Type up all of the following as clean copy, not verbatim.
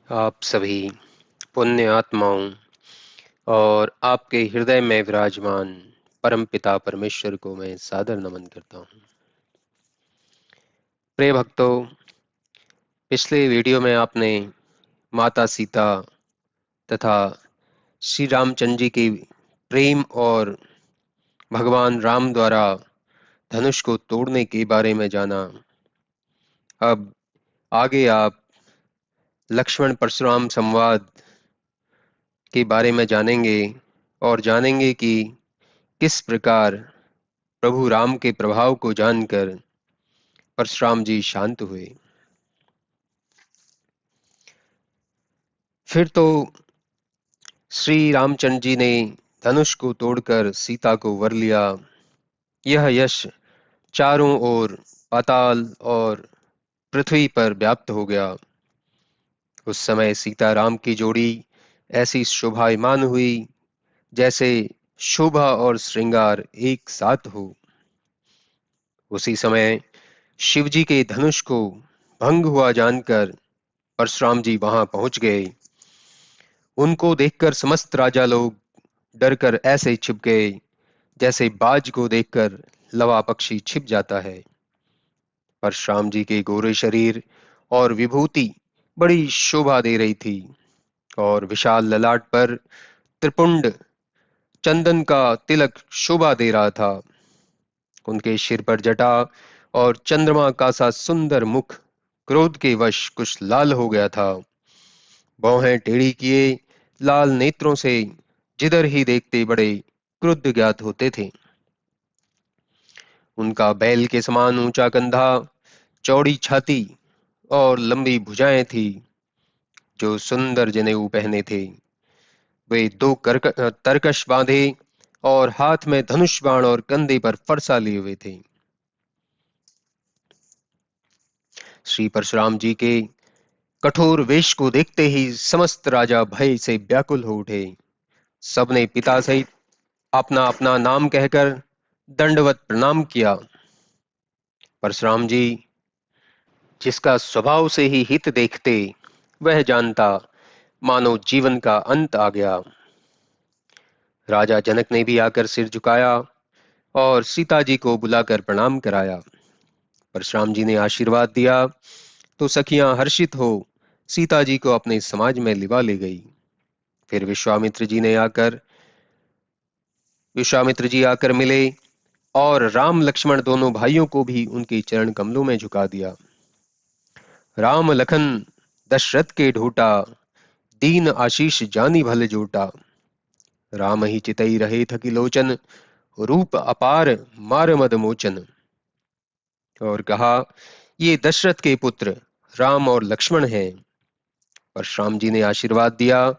आप सभी पुण्य आत्माओं और आपके हृदय में विराजमान परम पिता परमेश्वर को मैं सादर नमन करता हूँ। प्रिय भक्तों, पिछले वीडियो में आपने माता सीता तथा श्री रामचंद्र जी की प्रेम और भगवान राम द्वारा धनुष को तोड़ने के बारे में जाना। अब आगे आप लक्ष्मण परशुराम संवाद के बारे में जानेंगे और जानेंगे कि किस प्रकार प्रभु राम के प्रभाव को जानकर परशुराम जी शांत हुए। फिर तो श्री रामचंद्र जी ने धनुष को तोड़कर सीता को वर लिया। यह यश चारों ओर पाताल और पृथ्वी पर व्याप्त हो गया। उस समय सीता राम की जोड़ी ऐसी शोभायमान हुई जैसे शोभा और श्रृंगार एक साथ हो। उसी समय शिवजी के धनुष को भंग हुआ जानकर परशुराम जी वहां पहुंच गए। उनको देखकर समस्त राजा लोग डरकर ऐसे छिप गए जैसे बाज को देखकर लवा पक्षी छिप जाता है। परशुराम जी के गोरे शरीर और विभूति बड़ी शोभा दे रही थी और विशाल ललाट पर त्रिपुंड चंदन का तिलक शोभा दे रहा था। उनके सिर पर जटा और चंद्रमा का सा सुंदर मुख क्रोध के वश कुछ लाल हो गया था। भौहें टेढ़ी किए लाल नेत्रों से जिधर ही देखते बड़े क्रुद्ध ज्ञात होते थे। उनका बैल के समान ऊंचा कंधा, चौड़ी छाती और लंबी भुजाएं थी जो सुंदर जनेऊ पहने थे। वे दो तरकश बांधे और हाथ में धनुष बाण और कंधे पर फरसा लिए हुए थे। श्री परशुराम जी के कठोर वेश को देखते ही समस्त राजा भय से व्याकुल हो उठे। सबने पिता सहित अपना अपना नाम कहकर दंडवत प्रणाम किया। परशुराम जी, जिसका स्वभाव से ही हित देखते, वह जानता मानो जीवन का अंत आ गया। राजा जनक ने भी आकर सिर झुकाया और सीता जी को बुलाकर प्रणाम कराया। परशुराम जी ने आशीर्वाद दिया तो सखियां हर्षित हो सीता जी को अपने समाज में लिवा ले गई। फिर विश्वामित्र जी आकर मिले और राम लक्ष्मण दोनों भाइयों को भी उनके चरण कमलों में झुका दिया। राम लखन दशरथ के ढोटा, दीन आशीष जानी भल जोटा। राम ही चितई रहे थकी लोचन, रूप अपार मार मद मोचन। और कहा, ये दशरथ के पुत्र राम और लक्ष्मण हैं। परशुराम जी ने आशीर्वाद दिया।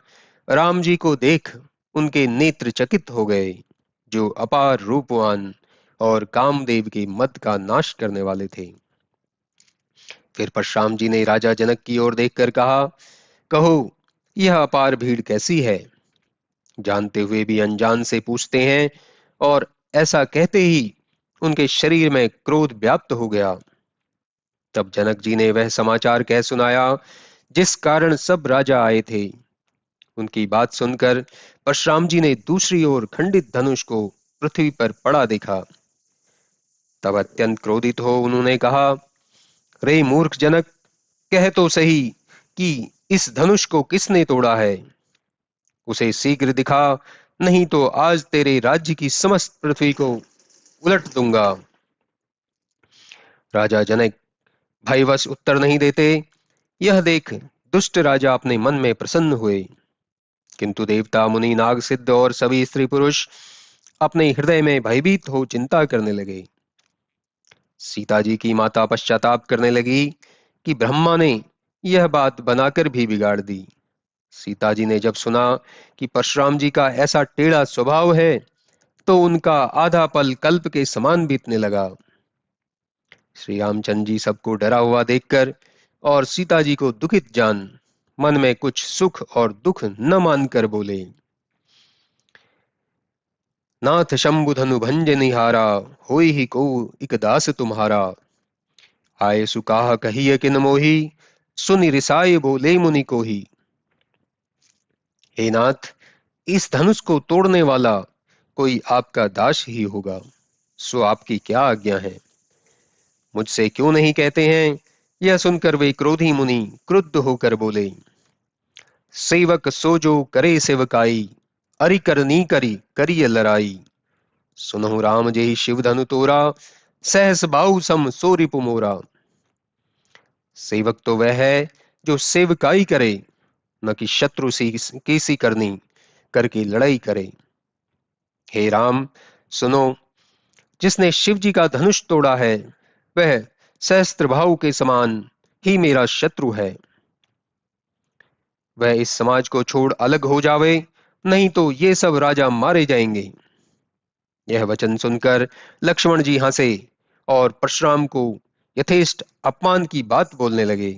राम जी को देख उनके नेत्र चकित हो गए, जो अपार रूपवान और कामदेव के मद का नाश करने वाले थे। फिर परशुराम जी ने राजा जनक की ओर देखकर कहा, कहो, यह अपार भीड़ कैसी है? जानते हुए भी अनजान से पूछते हैं। और ऐसा कहते ही उनके शरीर में क्रोध व्याप्त हो गया। तब जनक जी ने वह समाचार कह सुनाया जिस कारण सब राजा आए थे। उनकी बात सुनकर परशुराम जी ने दूसरी ओर खंडित धनुष को पृथ्वी पर पड़ा देखा। तब अत्यंत क्रोधित हो उन्होंने कहा, रे मूर्ख जनक, कह तो सही कि इस धनुष को किसने तोड़ा है? उसे शीघ्र दिखा, नहीं तो आज तेरे राज्य की समस्त पृथ्वी को उलट दूंगा। राजा जनक भयवश उत्तर नहीं देते। यह देख दुष्ट राजा अपने मन में प्रसन्न हुए, किंतु देवता मुनि नाग सिद्ध और सभी स्त्री पुरुष अपने हृदय में भयभीत हो चिंता करने लगे। सीता जी की माता पश्चाताप करने लगी कि ब्रह्मा ने यह बात बनाकर भी बिगाड़ दी। सीता जी ने जब सुना कि परशुराम जी का ऐसा टेढ़ा स्वभाव है, तो उनका आधा पल कल्प के समान बीतने लगा। श्री रामचंद्र जी सबको डरा हुआ देखकर और सीता जी को दुखित जान मन में कुछ सुख और दुख न मानकर बोले, नाथ शंभु धनु भंज निहारा, होई ही को इक दास तुम्हारा। आये सुकाह कहिय किन मोही, सुनि रिसाए बोले मुनि को ही। हे नाथ, इस धनुष को तोड़ने वाला कोई आपका दास ही होगा, सो आपकी क्या आज्ञा है? मुझसे क्यों नहीं कहते हैं? यह सुनकर वे क्रोधी मुनि क्रुद्ध होकर बोले, सेवक सो जो करे सेवकाई, अरि करनी करी करिय लड़ाई। सुनहु राम जेहि शिव धनु तोरा, सहस बाहु सम सो रिपु मोरा। सेवक तो वह है जो सेवकाई करे, न कि शत्रु सी की करनी करके लड़ाई करे। हे राम, सुनो, जिसने शिव जी का धनुष तोड़ा है वह सहस्त्र भाव के समान ही मेरा शत्रु है। वह इस समाज को छोड़ अलग हो जावे, नहीं तो ये सब राजा मारे जाएंगे। यह वचन सुनकर लक्ष्मण जी हंसे और परशुराम को यथेष्ट अपमान की बात बोलने लगे।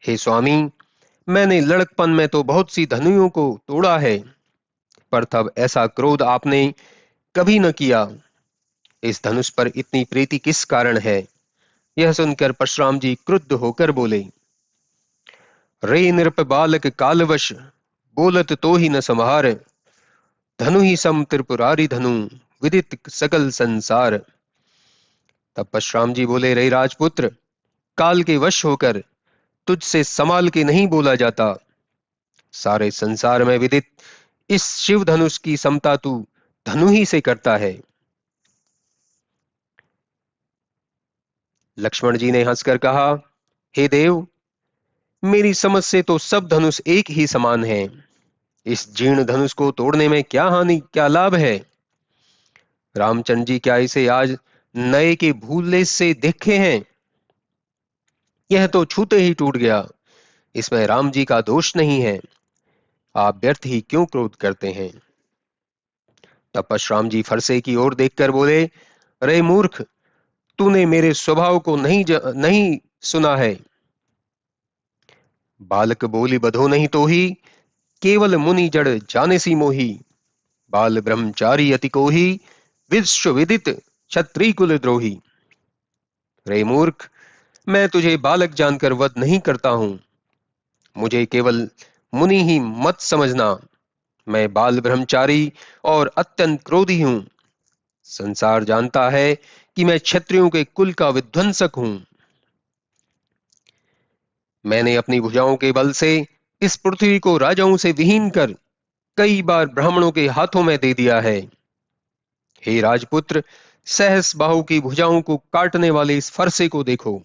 हे स्वामी, मैंने लड़कपन में तो बहुत सी धनुओं को तोड़ा है, पर तब ऐसा क्रोध आपने कभी न किया। इस धनुष पर इतनी प्रीति किस कारण है? यह सुनकर परशुराम जी क्रुद्ध होकर बोले, रे नृप बालक कालवश, बोलत तो ही न संहार। धनु ही सम त्रिपुरारी धनु, विदित सकल संसार। तब परशुराम जी बोले, रे राजपुत्र, काल के वश होकर तुझसे संभाल के नहीं बोला जाता। सारे संसार में विदित इस शिव धनुष की समता तू धनु ही से करता है। लक्ष्मण जी ने हंसकर कहा, हे देव, मेरी समझ से तो सब धनुष एक ही समान है। इस जीर्ण धनुष को तोड़ने में क्या हानि, क्या लाभ है? रामचंद्र जी क्या इसे आज नए के भूले से देखे हैं? यह तो छूते ही टूट गया, इसमें राम जी का दोष नहीं है। आप व्यर्थ ही क्यों क्रोध करते हैं? तब परशुराम जी फरसे की ओर देखकर बोले, रे मूर्ख, तूने मेरे स्वभाव को नहीं सुना है। बालक बोली बधो नहीं तो ही, केवल मुनि जड़ जाने सी मोही। बाल ब्रह्मचारी अति कोही, विश्व विदित क्षत्रिय कुल द्रोही। रे मूर्ख, मैं तुझे बालक जानकर वध नहीं करता हूं। मुझे केवल मुनि ही मत समझना। मैं बाल ब्रह्मचारी और अत्यंत क्रोधी हूं। संसार जानता है कि मैं क्षत्रियों के कुल का विध्वंसक हूं। मैंने अपनी भुजाओं के बल से इस पृथ्वी को राजाओं से विहीन कर कई बार ब्राह्मणों के हाथों में दे दिया है। हे राजपुत्र, सहस बाहु की भुजाओं को काटने वाले इस फरसे को देखो,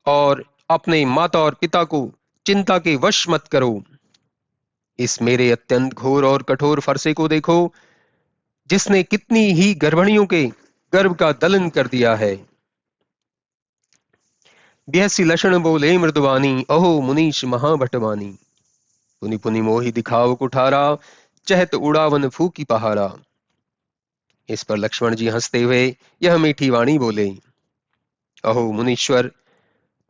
और अपने माता और पिता को चिंता के वश मत करो। इस मेरे अत्यंत घोर और कठोर फरसे को देखो, जिसने कितनी ही गर्भिणियों के गर्भ का दलन कर दिया है। ब्यासी लक्षण बोले मृदुवानी, अहो मुनीश महाभटवानी। पुनि पुनि मोहि दिखाव कुठारा, चहत उड़ावन फूकी पहारा। इस पर लक्ष्मण जी हंसते हुए यह मीठी वाणी बोले, अहो मुनीश्वर,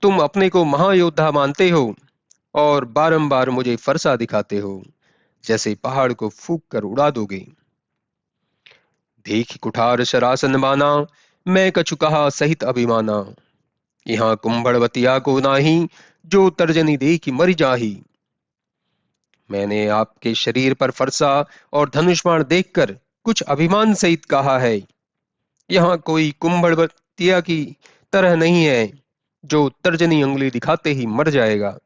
तुम अपने को महायोद्धा मानते हो और बारंबार मुझे फरसा दिखाते हो, जैसे पहाड़ को फूंक कर उड़ा दोगे। देख कुठार शरासन माना, मैं कछु कहा सहित अभिमाना। यहाँ कुंभड़वतिया को नाही, जो तर्जनी देखी मर जाही। मैंने आपके शरीर पर फरसा और धनुष बाण देखकर कुछ अभिमान सहित कहा है। यहाँ कोई कुंभड़वतिया की तरह नहीं है, जो तर्जनी उंगली दिखाते ही मर जाएगा।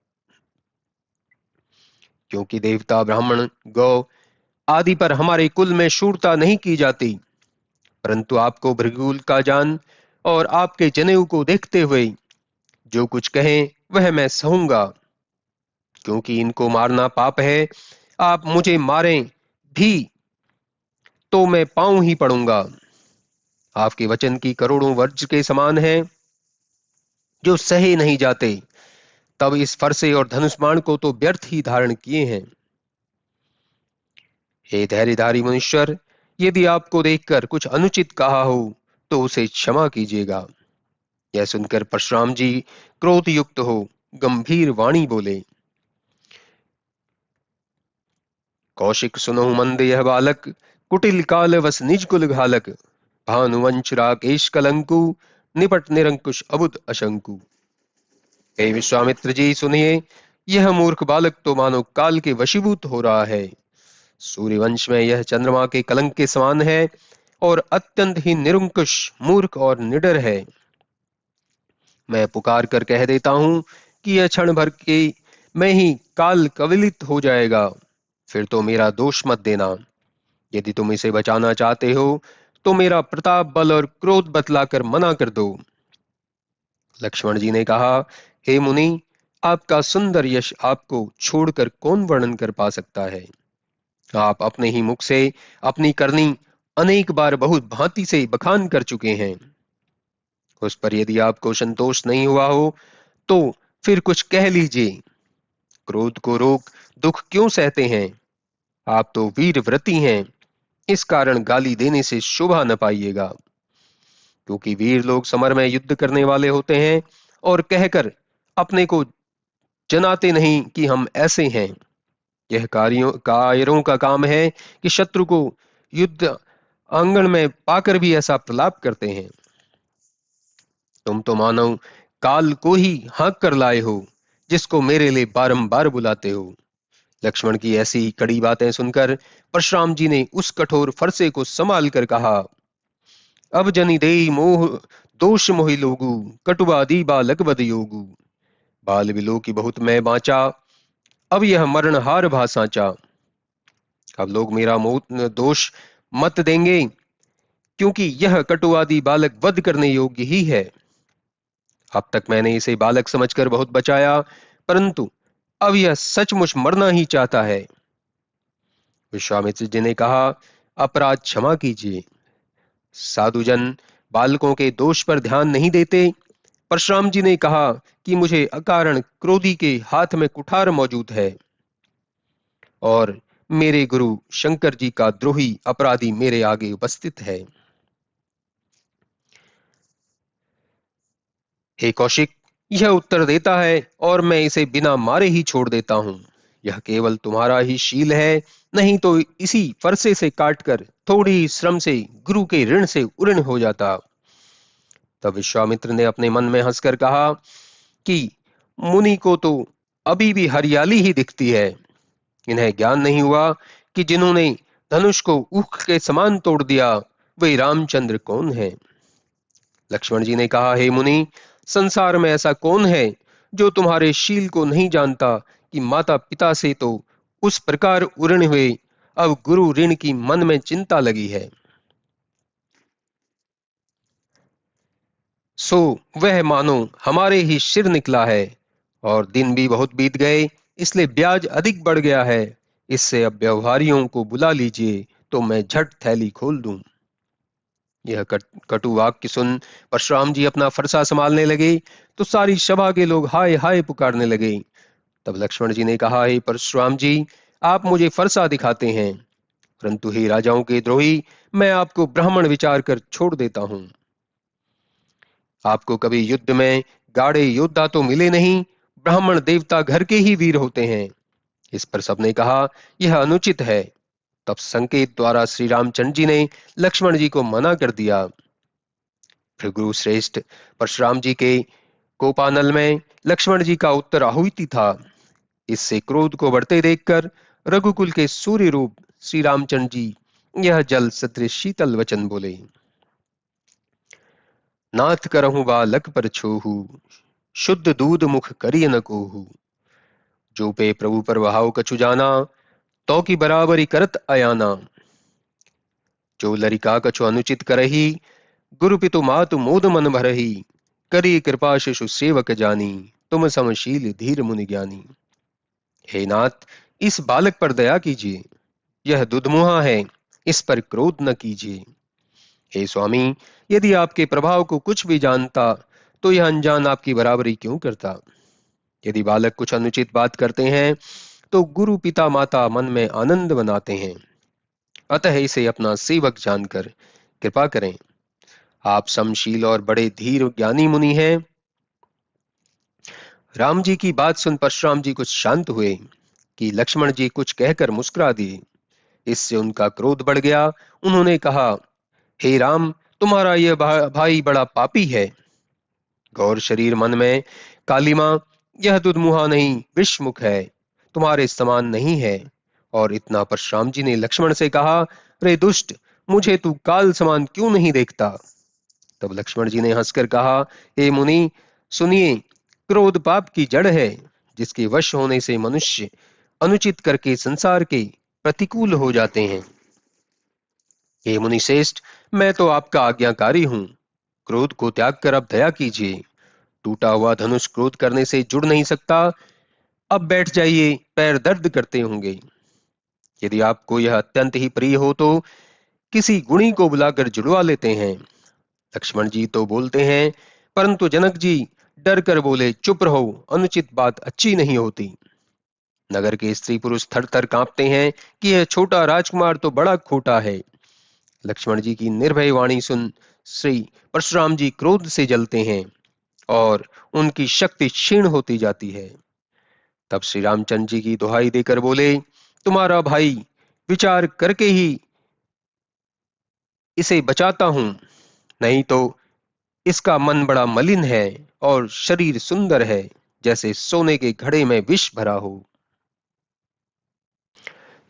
क्योंकि देवता, ब्राह्मण, गौ आदि पर हमारे कुल में शूरता नहीं की जाती, परंतु आपको भृगुल का जान और आपके जनेऊ को देखते हुए जो कुछ कहें वह मैं सहूंगा। क्योंकि इनको मारना पाप है, आप मुझे मारें भी तो मैं पांव ही पड़ूंगा। आपके वचन की करोड़ों वर्ष के समान है, जो सहे नहीं जाते। तब इस फरसे और धनुष बाण को तो व्यर्थ ही धारण किए हैं। हे धैर्यधारी मनुष्यर, यदि आपको देखकर कुछ अनुचित कहा हो तो उसे क्षमा कीजिएगा। यह सुनकर परशुराम जी क्रोध युक्त हो गंभीर वाणी बोले, कौशिक सुनहु मंद यह बालक, कुटिल काल वस निज कुल घालक। भानुवंश राकेश कलंकु, निपट निरंकुश अबुद अशंकु। हे विश्वामित्र जी सुनिए, यह मूर्ख बालक तो मानो काल के वशीभूत हो रहा है। सूर्यवंश में यह चंद्रमा के कलंक के समान है और अत्यंत ही निरंकुश, मूर्ख और निडर है। मैं पुकार कर कह देता हूं कि यह क्षण भर के में ही काल कवलित हो जाएगा। फिर तो मेरा दोष मत देना। यदि तुम इसे बचाना चाहते हो तो मेरा प्रताप, बल और क्रोध बतलाकर मना कर दो। लक्ष्मण जी ने कहा, हे मुनि, आपका सुंदर यश आपको छोड़कर कौन वर्णन कर पा सकता है। आप अपने ही मुख से अपनी करनी अनेक बार बहुत भांति से बखान कर चुके हैं। उस पर यदि आपको संतोष नहीं हुआ हो तो फिर कुछ कह लीजिए। क्रोध को रोक दुख क्यों सहते हैं। आप तो वीर व्रती हैं, इस कारण गाली देने से शोभा न पाइएगा। क्योंकि वीर लोग समर में युद्ध करने वाले होते हैं और कहकर अपने को जनाते नहीं कि हम ऐसे हैं। यह कायरों का काम है कि शत्रु को युद्ध आंगन में पाकर भी ऐसा प्रलाप करते हैं। तुम तो मानो काल को ही हाँक कर लाए हो, जिसको मेरे लिए बारंबार बुलाते हो। लक्ष्मण की ऐसी कड़ी बातें सुनकर परशुराम जी ने उस कठोर फरसे को संभाल कर कहा, अब जनि देई मोह दोष मोहि लोगु, कटुवादी बालक बद योगु। बाल बिलो की बहुत मैं बाँचा, अब यह मरणहार भा साँचा। अब लोग मेरा दोष मत देंगे, क्योंकि यह कटुवादी बालक वध करने योग्य ही है। अब तक मैंने इसे बालक समझकर बहुत बचाया, परंतु अब यह सचमुच मरना ही चाहता है। विश्वामित्र जी ने कहा, अपराध क्षमा कीजिए। साधुजन बालकों के दोष पर ध्यान नहीं देते। परशुराम जी ने कहा कि मुझे अकारण क्रोधी के हाथ में कुठार मौजूद है और मेरे गुरु शंकर जी का द्रोही अपराधी मेरे आगे उपस्थित है। हे कौशिक, यह उत्तर देता है और मैं इसे बिना मारे ही छोड़ देता हूं। यह केवल तुम्हारा ही शील है, नहीं तो इसी फरसे से काटकर थोड़ी श्रम से गुरु के ऋण से उऋण हो जाता। तब विश्वामित्र ने अपने मन में हंसकर कहा कि मुनि को तो अभी भी हरियाली ही दिखती है। इन्हें ज्ञान नहीं हुआ कि जिन्होंने धनुष को ऊख के समान तोड़ दिया वे रामचंद्र कौन है। लक्ष्मण जी ने कहा, हे मुनि, संसार में ऐसा कौन है जो तुम्हारे शील को नहीं जानता कि माता पिता से तो उस प्रकार उऋण हुए, अब गुरु ऋण की मन में चिंता लगी है। सो वह मानो हमारे ही सिर निकला है और दिन भी बहुत बीत गए, इसलिए ब्याज अधिक बढ़ गया है। इससे अब व्यवहारियों को बुला लीजिए तो मैं झट थैली खोल दूं। यह कटु वाक्य सुन परशुराम जी अपना फरसा संभालने लगे तो सारी सभा के लोग हाय हाय पुकारने लगे। तब लक्ष्मण जी ने कहा, हे परशुराम जी, आप मुझे फरसा दिखाते हैं, परंतु हे राजाओं के द्रोही, मैं आपको ब्राह्मण विचार कर छोड़ देता हूं। आपको कभी युद्ध में गाड़े योद्धा तो मिले नहीं, ब्राह्मण देवता घर के ही वीर होते हैं। इस पर सबने कहा, यह अनुचित है। तब संकेत द्वारा श्री रामचंद्र जी ने लक्ष्मण जी को मना कर दिया। भृगु श्रेष्ठ परशुराम जी के कोपानल में लक्ष्मण जी का उत्तर आहुति था। इससे क्रोध को बढ़ते देखकर रघुकुल के सूर्य रूप श्री रामचंद्र जी यह जल सदृश शीतल वचन बोले, नाथ करहु बालक पर छोहू, शुद्ध दूध मुख करिय न कोहू। जो पे प्रभु पर वहाव कछु जाना, तो की बराबरी करत अयाना। जो लरिका कछु अनुचित करही, गुरु पितु मातु मोद मन भरही। करी कृपा शिशु सेवक जानी, तुम समशील धीर मुनि ज्ञानी। हे नाथ, इस बालक पर दया कीजिए, यह दुधमुहा है, इस पर क्रोध न कीजिए। हे स्वामी, यदि आपके प्रभाव को कुछ भी जानता तो यह अनजान आपकी बराबरी क्यों करता। यदि बालक कुछ अनुचित बात करते हैं तो गुरु पिता माता मन में आनंद बनाते हैं, अतः इसे अपना सेवक जानकर कृपा करें। आप समशील और बड़े धीर ज्ञानी मुनि हैं। राम जी की बात सुन परशुराम जी कुछ शांत हुए कि लक्ष्मण जी कुछ कहकर मुस्कुरा दिए। इससे उनका क्रोध बढ़ गया। उन्होंने कहा, हे राम, तुम्हारा यह भाई बड़ा पापी है। गौर शरीर मन में कालिमा यह दुधमुहा नहीं विषमुख है, तुम्हारे समान नहीं है। और इतना परशुराम जी ने लक्ष्मण से कहा, रे दुष्ट, मुझे तू काल समान क्यों नहीं देखता? तब लक्ष्मण जी ने हंसकर कहा, हे मुनि, सुनिए, क्रोध पाप की जड़ है, जिसके वश होने से मनुष्य अनुचित करके संसार के प्रतिकूल हो जाते हैं। हे मुनि श्रेष्ठ, मैं तो आपका आज्ञाकारी हूँ, क्रोध को त्याग कर अब दया कीजिए। टूटा हुआ धनुष क्रोध करने से जुड़ नहीं सकता। अब बैठ जाइए, पैर दर्द करते होंगे। यदि आपको यह अत्यंत ही प्रिय हो तो किसी गुणी को बुलाकर जुड़वा लेते हैं। लक्ष्मण जी तो बोलते हैं, परंतु जनक जी डर कर बोले, चुप रहो, अनुचित बात अच्छी नहीं होती। नगर के स्त्री पुरुष थर थर कांपते हैं कि यह छोटा राजकुमार तो बड़ा खोटा है। लक्ष्मण जी की निर्भय वाणी सुन श्री परशुराम जी क्रोध से जलते हैं और उनकी शक्ति क्षीण होती जाती है। तब श्री रामचंद्र जी की दुहाई देकर बोले, तुम्हारा भाई विचार करके ही इसे बचाता हूं, नहीं तो इसका मन बड़ा मलिन है और शरीर सुंदर है, जैसे सोने के घड़े में विष भरा हो।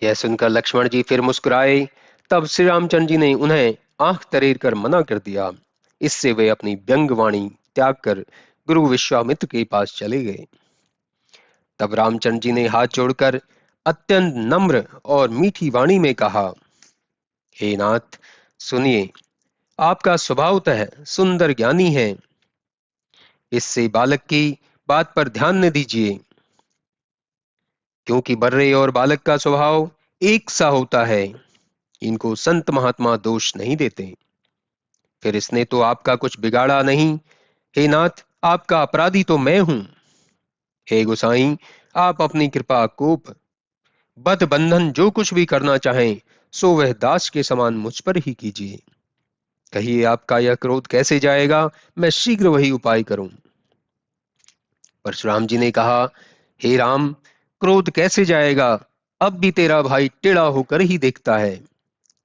यह सुनकर लक्ष्मण जी फिर मुस्कुराए। तब श्री रामचंद्र जी ने उन्हें आंख तरेर कर मना कर दिया। इससे वे अपनी व्यंग वाणी त्याग कर गुरु विश्वामित्र के पास चले गए। तब रामचंद्र जी ने हाथ जोड़कर अत्यंत नम्र और मीठी वाणी में कहा, हे नाथ, सुनिए, आपका स्वभावतः सुंदर ज्ञानी है, इससे बालक की बात पर ध्यान न दीजिए, क्योंकि बर्रे और बालक का स्वभाव एक सा होता है। इनको संत महात्मा दोष नहीं देते। फिर इसने तो आपका कुछ बिगाड़ा नहीं। हे नाथ, आपका अपराधी तो मैं हूं। हे गोसाई, आप अपनी कृपा कोप बद बंधन जो कुछ भी करना चाहें, सो वह दास के समान मुझ पर ही कीजिए। कहिए, आपका यह क्रोध कैसे जाएगा? मैं शीघ्र वही उपाय करूं। परशुराम जी ने कहा, हे राम, क्रोध कैसे जाएगा? अब भी तेरा भाई टेढ़ा होकर ही देखता है।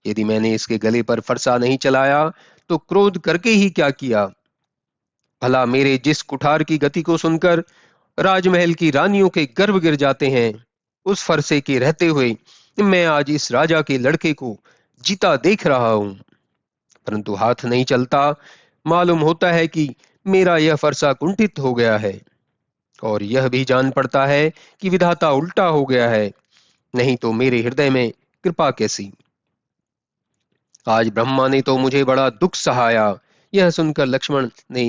यदि मैंने इसके गले पर फरसा नहीं चलाया तो क्रोध करके ही क्या किया? भला मेरे जिस कुठार की गति को सुनकर राजमहल की रानियों के गर्भ गिर जाते हैं, उस फरसे के रहते हुए मैं आज इस राजा के लड़के को जीता देख रहा हूं, परंतु हाथ नहीं चलता। मालूम होता है कि मेरा यह फरसा कुंठित हो गया है, और यह भी जान पड़ता है कि विधाता उल्टा हो गया है, नहीं तो मेरे हृदय में कृपा कैसी? आज ब्रह्मा ने तो मुझे बड़ा दुख सहाया। यह सुनकर लक्ष्मण ने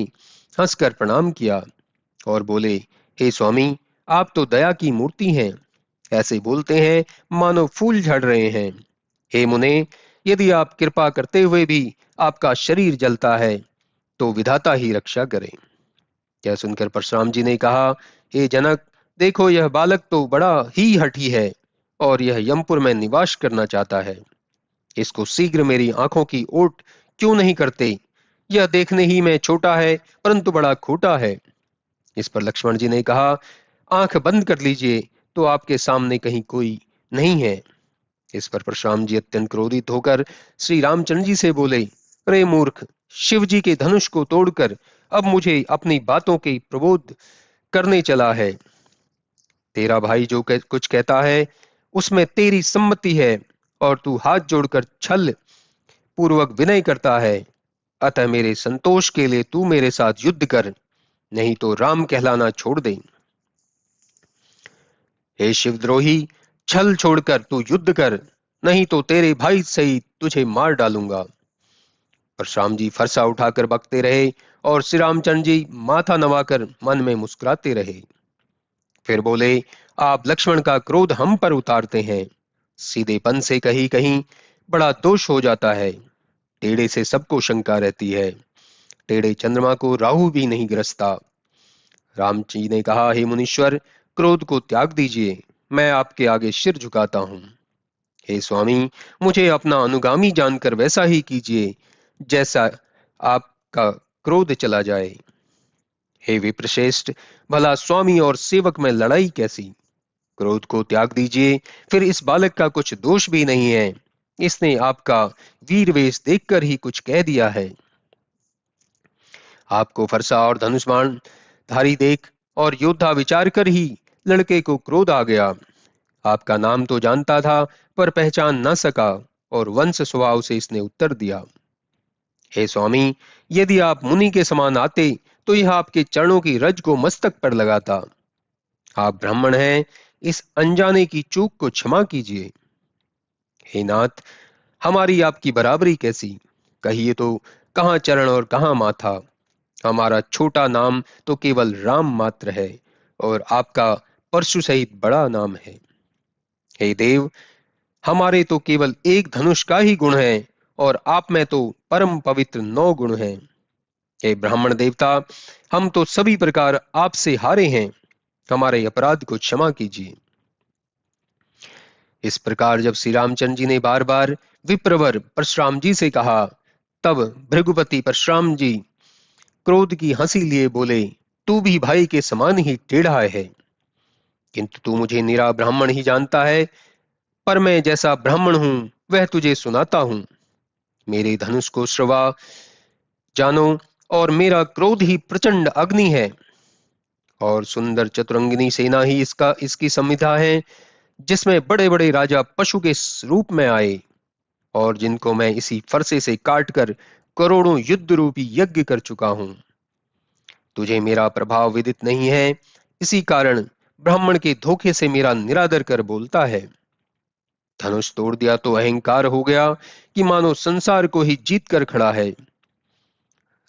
हंसकर प्रणाम किया और बोले, हे स्वामी, आप तो दया की मूर्ति हैं। ऐसे बोलते हैं मानो फूल झड़ रहे हैं। हे मुने, यदि आप कृपा करते हुए भी आपका शरीर जलता है तो विधाता ही रक्षा करे। यह सुनकर परशुराम जी ने कहा, हे जनक, देखो, यह बालक तो बड़ा ही हठी है और यह यमपुर में निवास करना चाहता है। इसको शीघ्र मेरी आंखों की ओट क्यों नहीं करते? यह देखने ही में छोटा है, परंतु बड़ा खोटा है। इस पर लक्ष्मण जी ने कहा, आंख बंद कर लीजिए, तो आपके सामने कहीं कोई नहीं है। इस पर परशुराम जी अत्यंत क्रोधित होकर श्री रामचंद्र जी से बोले, अरे मूर्ख, शिव जी के धनुष को तोड़कर अब मुझे अपनी बातों के प्रबोध करने चला है। तेरा भाई जो कुछ कहता है उसमें तेरी सम्मति है, और तू हाथ जोड़कर छल पूर्वक विनय करता है। अतः मेरे संतोष के लिए तू मेरे साथ युद्ध कर, नहीं तो राम कहलाना छोड़ दे। हे शिवद्रोही, छल छोड़कर तू युद्ध कर, नहीं तो तेरे भाई सहित तुझे मार डालूंगा। परशुराम जी फरसा उठाकर बकते रहे और श्री रामचंद्र जी माथा नवाकर मन में मुस्कुराते रहे। फिर बोले, आप लक्ष्मण का क्रोध हम पर उतारते हैं। सीधेपन से कहीं कहीं बड़ा दोष हो जाता है। टेढ़े से सबको शंका रहती है। टेढ़े चंद्रमा को राहु भी नहीं ग्रसता। राम जी ने कहा, हे मुनीश्वर, क्रोध को त्याग दीजिए, मैं आपके आगे सिर झुकाता हूँ। हे स्वामी, मुझे अपना अनुगामी जानकर वैसा ही कीजिए जैसा आपका क्रोध चला जाए। हे विप्रश्रेष्ठ, भला स्वामी और सेवक में लड़ाई कैसी? क्रोध को त्याग दीजिए, फिर इस बालक का कुछ दोष भी नहीं है। इसने आपका वीर वेश देखकर ही कुछ कह दिया है। आपको फरसा और धनुष बाण धारी देख और योद्धा विचार कर ही लड़के को क्रोध आ गया। आपका नाम तो जानता था पर पहचान न सका, और वंश स्वभाव से इसने उत्तर दिया, हे स्वामी, यदि आप मुनि के समान आते तो यह आपके चरणों की रज को मस्तक पर लगाता। आप ब्राह्मण हैं, इस अनजाने की चूक को क्षमा कीजिए। हे नाथ, हमारी आपकी बराबरी कैसी, कहिए तो कहाँ चरण और कहाँ माथा। हमारा छोटा नाम तो केवल राम मात्र है, और आपका परशु सहित बड़ा नाम है। हे देव, हमारे तो केवल एक धनुष का ही गुण है, और आप में तो परम पवित्र 9 गुण हैं। हे ब्राह्मण देवता, हम तो सभी प्रकार आपसे हारे हैं, हमारे अपराध को क्षमा कीजिए। इस प्रकार जब श्री रामचंद्र जी ने बार बार विप्रवर परशुराम जी से कहा, तब भृगुपति परशुराम जी क्रोध की हंसी लिए बोले, तू भी भाई के समान ही टेढ़ा है, किंतु तू मुझे निरा ब्राह्मण ही जानता है, पर मैं जैसा ब्राह्मण हूं वह तुझे सुनाता हूं। मेरे धनुष को श्रवा जानो, और मेरा क्रोध ही प्रचंड अग्नि है, और सुंदर चतुरंगिनी सेना ही इसकी संविधा है, जिसमें बड़े बड़े राजा पशु के रूप में आए, और जिनको मैं इसी फरसे से काट कर करोड़ों युद्ध रूपी यज्ञ कर चुका हूं। तुझे मेरा प्रभाव विदित नहीं है, इसी कारण ब्राह्मण के धोखे से मेरा निरादर कर बोलता है। धनुष तोड़ दिया तो अहंकार हो गया कि मानो संसार को ही जीत कर खड़ा है।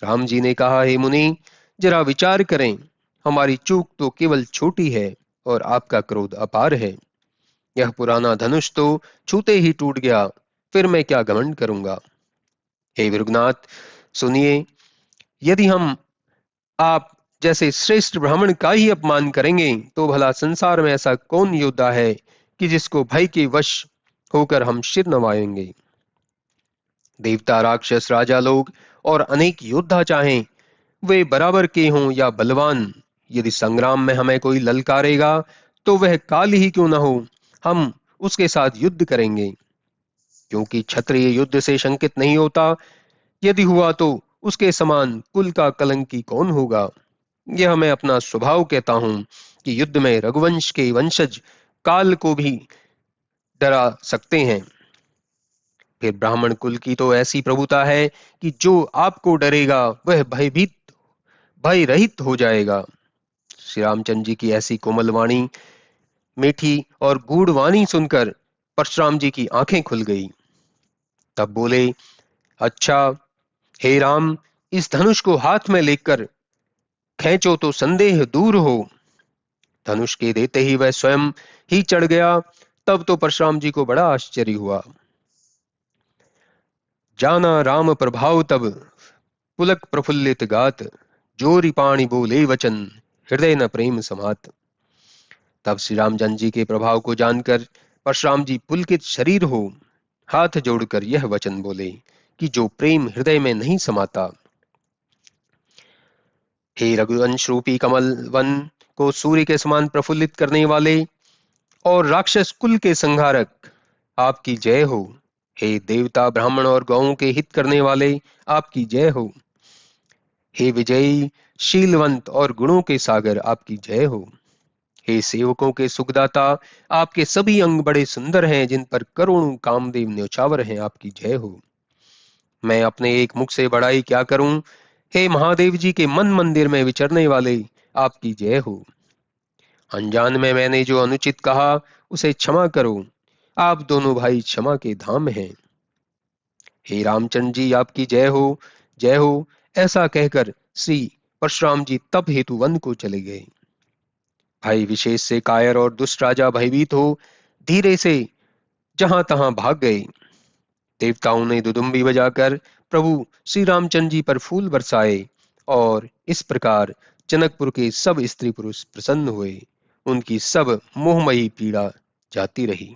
राम जी ने कहा, हे मुनि, जरा विचार करें, हमारी चूक तो केवल छोटी है, और आपका क्रोध अपार है। यह पुराना धनुष तो छूते ही टूट गया, फिर मैं क्या घमंड करूंगा। हे भृगुनाथ, सुनिए, यदि हम आप जैसे श्रेष्ठ ब्राह्मण का ही अपमान करेंगे तो भला संसार में ऐसा कौन योद्धा है कि जिसको भय के वश होकर हम सिर नवाएंगे। देवता, राक्षस, राजा लोग और अनेक योद्धा चाहें वे बराबर के हों या बलवान, यदि संग्राम में हमें कोई ललकारेगा तो वह काल ही क्यों न हो, हम उसके साथ युद्ध करेंगे, क्योंकि क्षत्रिय युद्ध से शंकित नहीं होता। यदि हुआ तो उसके समान कुल का कलंकी कौन होगा। यह मैं अपना स्वभाव कहता हूं कि युद्ध में रघुवंश के वंशज काल को भी डरा सकते हैं। फिर ब्राह्मण कुल की तो ऐसी प्रभुता है कि जो आपको डरेगा वह भय रहित हो जाएगा। श्री रामचंद्र जी की ऐसी कोमल वाणी, मीठी और गूढ़ वाणी सुनकर परशुराम जी की आंखें खुल गई। तब बोले, अच्छा, हे राम, इस धनुष को हाथ में लेकर खींचो तो संदेह दूर हो। धनुष के देते ही वह स्वयं ही चढ़ गया। तब तो परशुराम जी को बड़ा आश्चर्य हुआ। जाना राम प्रभाव तब, पुलक प्रफुल्लित गात, जोरी पाणी बोले वचन, हृदय न प्रेम समात। तब श्री रामचंद्र जी के प्रभाव को जानकर परशुराम जी पुलकित शरीर हो हाथ जोड़कर यह वचन बोले कि जो प्रेम हृदय में नहीं समाता। हे रघुवंश रूपी कमल वन को सूर्य के समान प्रफुल्लित करने वाले और राक्षस कुल के संहारक, आपकी जय हो। हे देवता, ब्राह्मण और गौओं के हित करने वाले, आपकी जय हो। हे विजयी, शीलवंत और गुणों के सागर, आपकी जय हो। हे सेवकों के सुखदाता, आपके सभी अंग बड़े सुंदर हैं, जिन पर करोड़ों कामदेव न्योछावर हैं, आपकी जय हो। मैं अपने एक मुख से बड़ाई क्या करूं। हे महादेव जी के मन मंदिर में विचरने वाले, आपकी जय हो। अनजान में मैंने जो अनुचित कहा उसे क्षमा करो, आप दोनों भाई क्षमा के धाम हैं। हे रामचंद्र जी, आपकी जय हो, जय हो। ऐसा कहकर श्री परशुराम जी तप हेतु वन को चले गए। भाई विशेष से कायर और दुष्ट राजा भयभीत हो धीरे से जहां तहां भाग गए। देवताओं ने दुदुम्बी बजाकर प्रभु श्री रामचंद्र जी पर फूल बरसाए, और इस प्रकार जनकपुर के सब स्त्री पुरुष प्रसन्न हुए। उनकी सब मोहमयी पीड़ा जाती रही।